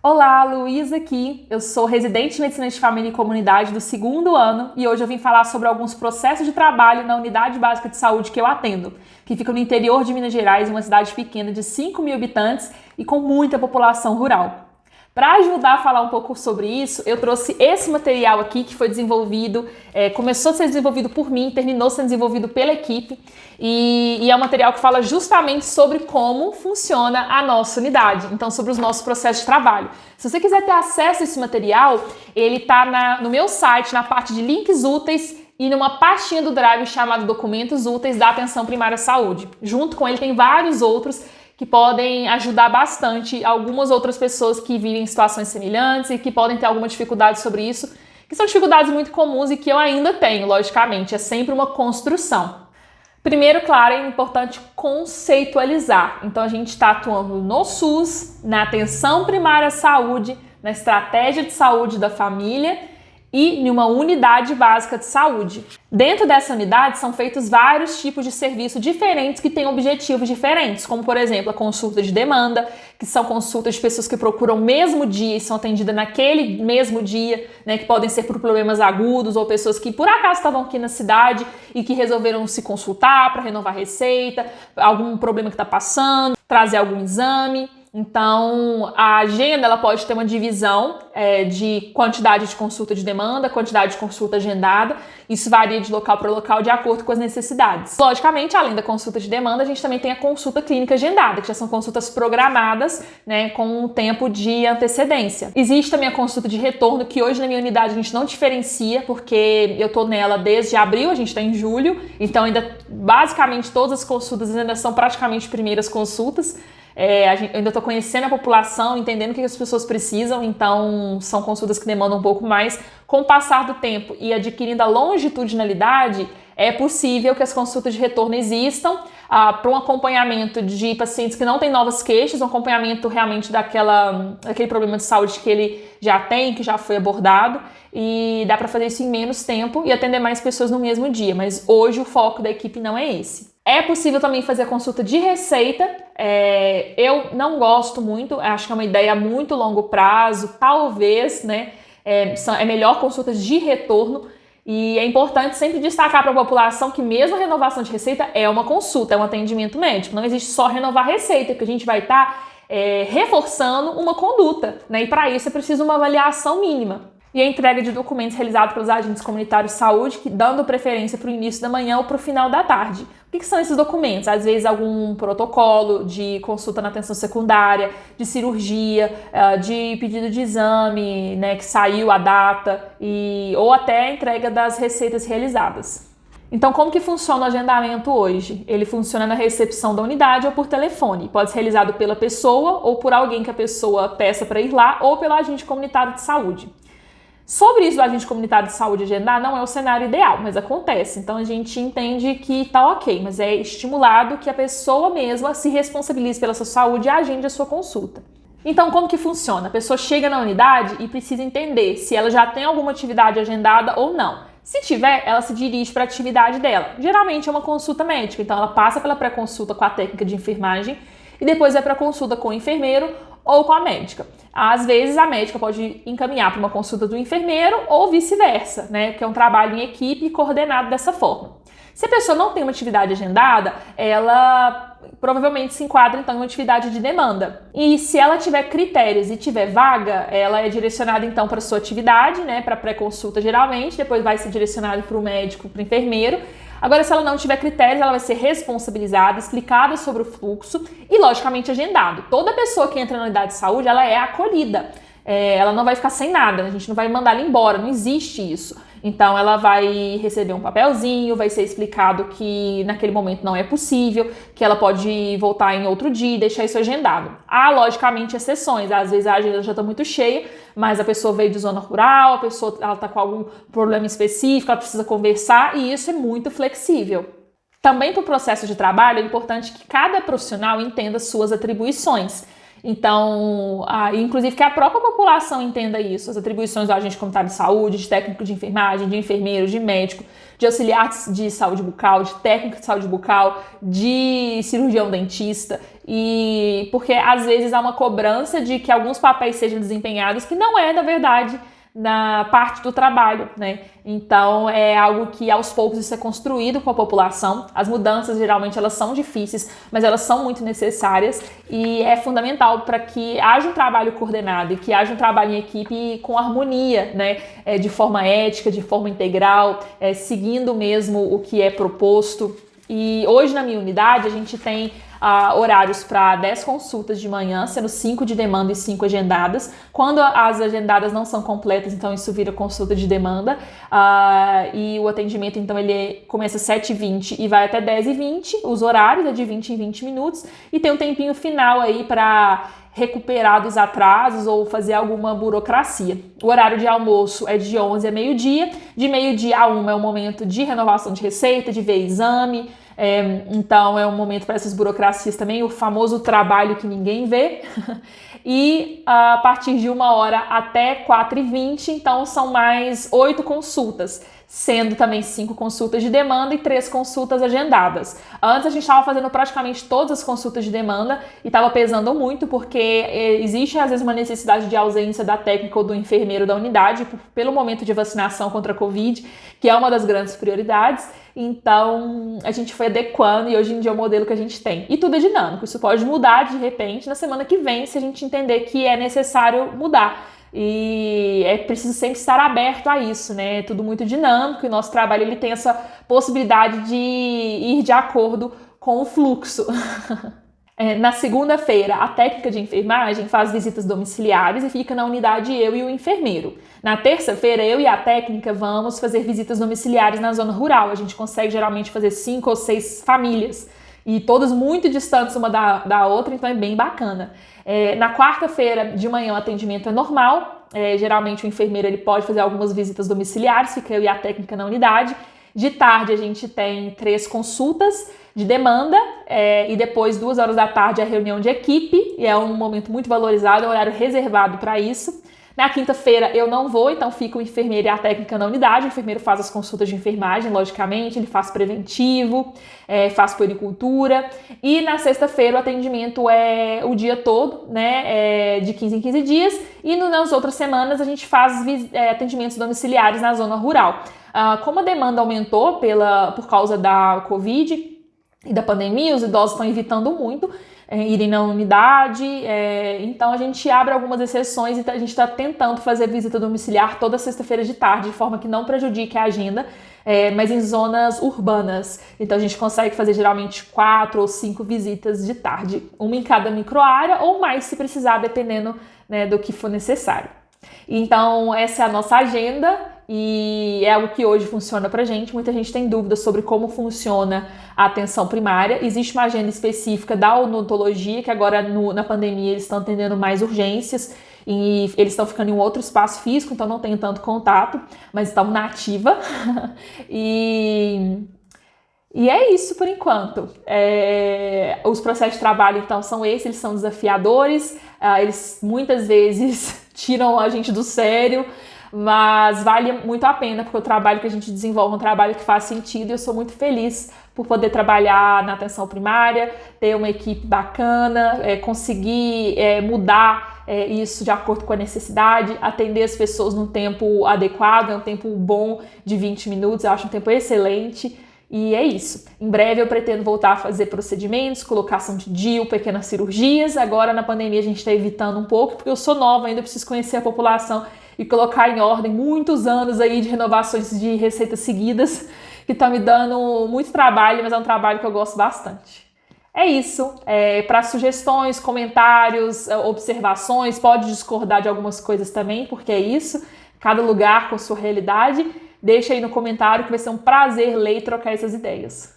Olá, Luísa aqui. Eu sou residente de Medicina de Família e Comunidade do 2º ano e hoje eu vim falar sobre alguns processos de trabalho na Unidade Básica de Saúde que eu atendo, que fica no interior de Minas Gerais, uma cidade pequena de 5.000 habitantes e com muita população rural. Para ajudar a falar um pouco sobre isso, eu trouxe esse material aqui que foi desenvolvido, começou a ser desenvolvido por mim, terminou sendo desenvolvido pela equipe e é um material que fala justamente sobre como funciona a nossa unidade, então sobre os nossos processos de trabalho. Se você quiser ter acesso a esse material, ele está no meu site, na parte de links úteis e numa pastinha do Drive chamada Documentos Úteis da Atenção Primária à Saúde. Junto com ele tem vários outros que podem ajudar bastante algumas outras pessoas que vivem em situações semelhantes e que podem ter alguma dificuldade sobre isso, que são dificuldades muito comuns e que eu ainda tenho, logicamente, é sempre uma construção. Primeiro, claro, é importante conceitualizar. Então, a gente está atuando no SUS, na atenção primária à saúde, na estratégia de saúde da família e em uma unidade básica de saúde. Dentro dessa unidade são feitos vários tipos de serviços diferentes que têm objetivos diferentes, como por exemplo a consulta de demanda, que são consultas de pessoas que procuram o mesmo dia e são atendidas naquele mesmo dia, né, que podem ser por problemas agudos ou pessoas que por acaso estavam aqui na cidade e que resolveram se consultar para renovar a receita, algum problema que está passando, trazer algum exame. Então, a agenda ela pode ter uma divisão de quantidade de consulta de demanda, quantidade de consulta agendada. Isso varia de local para local de acordo com as necessidades. Logicamente, além da consulta de demanda, a gente também tem a consulta clínica agendada, que já são consultas programadas, né, com um tempo de antecedência. Existe também a consulta de retorno, que hoje na minha unidade a gente não diferencia, porque eu tô nela desde abril, a gente está em julho, então ainda basicamente todas as consultas ainda são praticamente primeiras consultas. Eu ainda estou conhecendo a população, entendendo o que as pessoas precisam, então são consultas que demandam um pouco mais. Com o passar do tempo e adquirindo a longitudinalidade, é possível que as consultas de retorno existam para um acompanhamento de pacientes que não têm novas queixas, um acompanhamento realmente daquele problema de saúde que ele já tem, que já foi abordado, e dá para fazer isso em menos tempo e atender mais pessoas no mesmo dia, mas hoje o foco da equipe não é esse. É possível também fazer a consulta de receita. Eu não gosto muito, acho que é uma ideia a muito longo prazo, talvez, né? É melhor consultas de retorno e é importante sempre destacar para a população que mesmo a renovação de receita é uma consulta, é um atendimento médico. Não existe só renovar receita, porque a gente vai estar reforçando uma conduta, né? E para isso é preciso uma avaliação mínima. E a entrega de documentos realizada pelos agentes comunitários de saúde, dando preferência para o início da manhã ou para o final da tarde. O que são esses documentos? Às vezes algum protocolo de consulta na atenção secundária, de cirurgia, de pedido de exame, né, que saiu a data, ou até a entrega das receitas realizadas. Então, como que funciona o agendamento hoje? Ele funciona na recepção da unidade ou por telefone. Pode ser realizado pela pessoa ou por alguém que a pessoa peça para ir lá ou pelo agente comunitário de saúde. Sobre isso do agente comunitário de saúde agendar, não é o cenário ideal, mas acontece. Então a gente entende que tá ok, mas é estimulado que a pessoa mesma se responsabilize pela sua saúde e agende a sua consulta. Então como que funciona? A pessoa chega na unidade e precisa entender se ela já tem alguma atividade agendada ou não. Se tiver, ela se dirige para a atividade dela. Geralmente é uma consulta médica, então ela passa pela pré-consulta com a técnica de enfermagem e depois vai para a consulta com o enfermeiro ou com a médica. Às vezes a médica pode encaminhar para uma consulta do enfermeiro ou vice-versa, né? Que é um trabalho em equipe coordenado dessa forma. Se a pessoa não tem uma atividade agendada, ela provavelmente se enquadra então em uma atividade de demanda. E se ela tiver critérios e tiver vaga, ela é direcionada então para a sua atividade, né? Para pré-consulta geralmente, depois vai ser direcionada para o médico, para o enfermeiro. Agora, se ela não tiver critérios, ela vai ser responsabilizada, explicada sobre o fluxo e, logicamente, agendado. Toda pessoa que entra na unidade de saúde, ela é acolhida. Ela não vai ficar sem nada, a gente não vai mandar ela embora, não existe isso. Então, ela vai receber um papelzinho, vai ser explicado que naquele momento não é possível, que ela pode voltar em outro dia e deixar isso agendado. Há, logicamente, exceções. Às vezes a agenda já está muito cheia, mas a pessoa veio de zona rural, a pessoa está com algum problema específico, ela precisa conversar e isso é muito flexível. Também para o processo de trabalho é importante que cada profissional entenda suas atribuições. Então, inclusive que a própria população entenda isso, as atribuições do agente comunitário de saúde, de técnico de enfermagem, de enfermeiro, de médico, de auxiliar de saúde bucal, de técnico de saúde bucal, de cirurgião dentista e porque às vezes há uma cobrança de que alguns papéis sejam desempenhados que não é, na verdade, na parte do trabalho, né? Então é algo que aos poucos isso é construído com a população. As mudanças geralmente elas são difíceis, mas elas são muito necessárias e é fundamental para que haja um trabalho coordenado e que haja um trabalho em equipe com harmonia, né? De forma ética, de forma integral, seguindo mesmo o que é proposto. E hoje na minha unidade a gente tem horários para 10 consultas de manhã, sendo 5 de demanda e 5 agendadas. Quando as agendadas não são completas, então isso vira consulta de demanda. E o atendimento, então, ele começa às 7h20 e vai até 10h20, os horários é de 20 em 20 minutos. E tem um tempinho final aí para recuperar dos atrasos ou fazer alguma burocracia. O horário de almoço é de 11 a meio-dia. De meio-dia a 1 é o momento de renovação de receita, de ver exame. Então é um momento para essas burocracias também, o famoso trabalho que ninguém vê. E a partir de 1h até 4h20, então são mais 8 consultas, sendo também 5 consultas de demanda e 3 consultas agendadas. Antes a gente estava fazendo praticamente todas as consultas de demanda e estava pesando muito, porque existe às vezes uma necessidade de ausência da técnica ou do enfermeiro da unidade, pelo momento de vacinação contra a Covid, que é uma das grandes prioridades. Então a gente foi adequando e hoje em dia é o modelo que a gente tem. E tudo é dinâmico, isso pode mudar de repente na semana que vem, se a gente entender que é necessário mudar. E é preciso sempre estar aberto a isso, né? É tudo muito dinâmico e o nosso trabalho ele tem essa possibilidade de ir de acordo com o fluxo. Na segunda-feira, a técnica de enfermagem faz visitas domiciliares e fica na unidade eu e o enfermeiro. Na terça-feira, eu e a técnica vamos fazer visitas domiciliares na zona rural. A gente consegue geralmente fazer 5 ou 6 famílias e todas muito distantes uma da outra, então é bem bacana. Na quarta-feira de manhã o atendimento é normal. Geralmente o enfermeiro ele pode fazer algumas visitas domiciliares, fica eu e a técnica na unidade. De tarde a gente tem 3 consultas de demanda e depois 2h da tarde a reunião de equipe, e é um momento muito valorizado, é um horário reservado para isso. Na quinta-feira eu não vou, então fica o enfermeiro e a técnica na unidade. O enfermeiro faz as consultas de enfermagem, logicamente, ele faz preventivo, faz puericultura. E na sexta-feira o atendimento é o dia todo, né, de 15 em 15 dias. E nas outras semanas a gente faz atendimentos domiciliares na zona rural. Como a demanda aumentou por causa da Covid e da pandemia, os idosos estão evitando muito irem na unidade, então a gente abre algumas exceções e a gente está tentando fazer visita domiciliar toda sexta-feira de tarde, de forma que não prejudique a agenda, mas em zonas urbanas. Então a gente consegue fazer geralmente 4 ou 5 visitas de tarde, uma em cada microárea ou mais se precisar, dependendo, né, do que for necessário. Então essa é a nossa agenda. E é algo que hoje funciona pra gente. Muita gente tem dúvidas sobre como funciona a atenção primária. Existe uma agenda específica da odontologia, que agora na pandemia eles estão atendendo mais urgências e eles estão ficando em um outro espaço físico, então não tem tanto contato, mas estão na ativa. E é isso por enquanto. Os processos de trabalho, então, são esses, eles são desafiadores, eles muitas vezes tiram a gente do sério, mas vale muito a pena, porque o trabalho que a gente desenvolve é um trabalho que faz sentido e eu sou muito feliz por poder trabalhar na atenção primária, ter uma equipe bacana, conseguir mudar isso de acordo com a necessidade, atender as pessoas num tempo adequado, é um tempo bom de 20 minutos, eu acho um tempo excelente. E é isso. Em breve eu pretendo voltar a fazer procedimentos, colocação de DIU, pequenas cirurgias. Agora na pandemia a gente está evitando um pouco, porque eu sou nova ainda, preciso conhecer a população e colocar em ordem muitos anos aí de renovações de receitas seguidas, que tá me dando muito trabalho, mas é um trabalho que eu gosto bastante. É isso. Para sugestões, comentários, observações, pode discordar de algumas coisas também, porque é isso. Cada lugar com sua realidade. Deixa aí no comentário que vai ser um prazer ler e trocar essas ideias.